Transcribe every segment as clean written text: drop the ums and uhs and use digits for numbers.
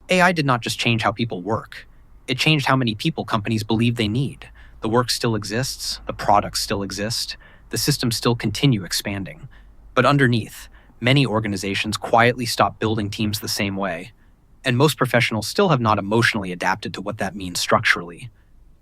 AI did not just change how people work. It changed how many people companies believe they need. The work still exists, the products still exist, the systems still continue expanding. But underneath, many organizations quietly stop building teams the same way. And most professionals still have not emotionally adapted to what that means structurally.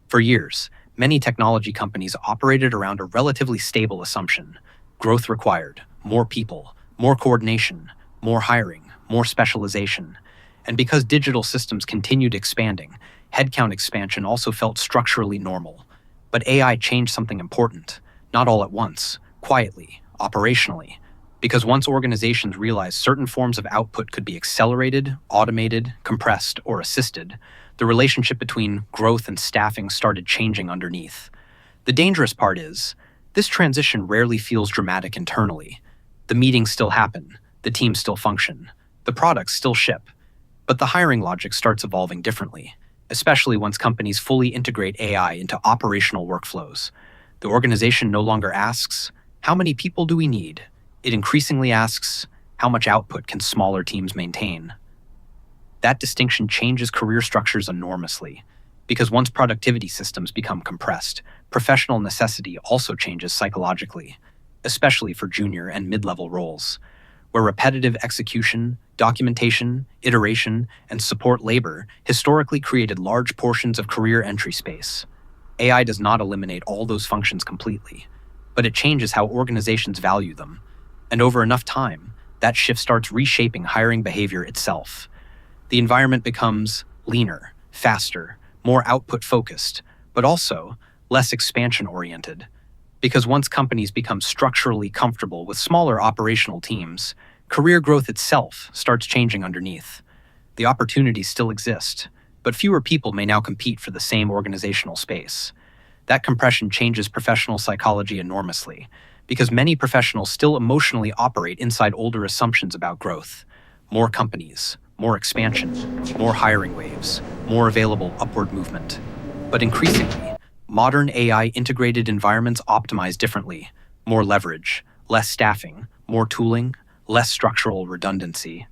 For years, many technology companies operated around a relatively stable assumption. Growth required, more people, more coordination, more hiring, more specialization. And because digital systems continued expanding, headcount expansion also felt structurally normal. But AI changed something important, not all at once, quietly, operationally. Because once organizations realized certain forms of output could be accelerated, automated, compressed, or assisted, the relationship between growth and staffing started changing underneath. The dangerous part is, this transition rarely feels dramatic internally. The meetings still happen, the teams still function, the products still ship. But the hiring logic starts evolving differently, especially once companies fully integrate AI into operational workflows. The organization no longer asks, how many people do we need? It increasingly asks, how much output can smaller teams maintain? That distinction changes career structures enormously, because once productivity systems become compressed, professional necessity also changes psychologically, especially for junior and mid-level roles, where repetitive execution, documentation, iteration, and support labor historically created large portions of career entry space. AI does not eliminate all those functions completely, but it changes how organizations value them. And over enough time, that shift starts reshaping hiring behavior itself. The environment becomes leaner, faster, more output-focused, but also less expansion-oriented. Because once companies become structurally comfortable with smaller operational teams, career growth itself starts changing underneath. The opportunities still exist, but fewer people may now compete for the same organizational space. That compression changes professional psychology enormously, because many professionals still emotionally operate inside older assumptions about growth. More companies, more expansion, more hiring waves, more available upward movement. But increasingly, modern AI-integrated environments optimize differently. More leverage, less staffing, more tooling, less structural redundancy.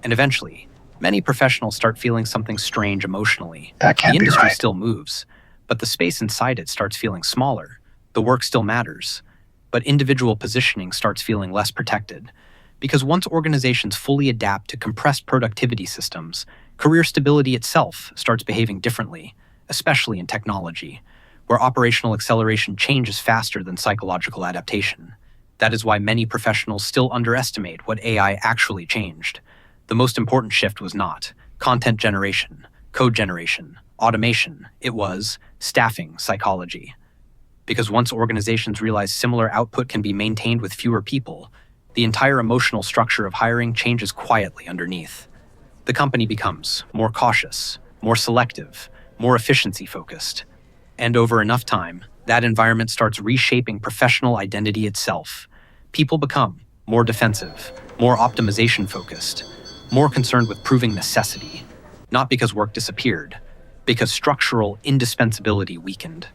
And eventually, many professionals start feeling something strange emotionally. That can't The be industry right. still moves, but the space inside it starts feeling smaller. The work still matters, but individual positioning starts feeling less protected. Because once organizations fully adapt to compressed productivity systems, career stability itself starts behaving differently, especially in technology, where operational acceleration changes faster than psychological adaptation. That is why many professionals still underestimate what AI actually changed. The most important shift was not content generation, code generation, automation. It was staffing psychology. Because once organizations realize similar output can be maintained with fewer people, the entire emotional structure of hiring changes quietly underneath. The company becomes more cautious, more selective, more efficiency-focused. And over enough time, that environment starts reshaping professional identity itself. People become more defensive, more optimization-focused, more concerned with proving necessity. Not because work disappeared, because structural indispensability weakened.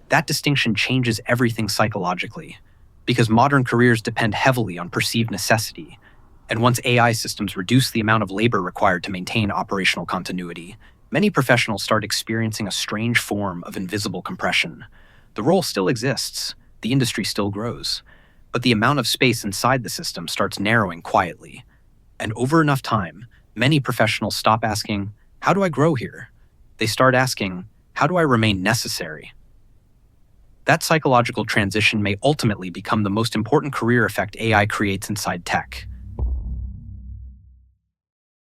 That distinction changes everything psychologically, because modern careers depend heavily on perceived necessity, and once AI systems reduce the amount of labor required to maintain operational continuity, many professionals start experiencing a strange form of invisible compression. The role still exists, the industry still grows, but the amount of space inside the system starts narrowing quietly. And over enough time, many professionals stop asking, how do I grow here? They start asking, how do I remain necessary? That psychological transition may ultimately become the most important career effect AI creates inside tech.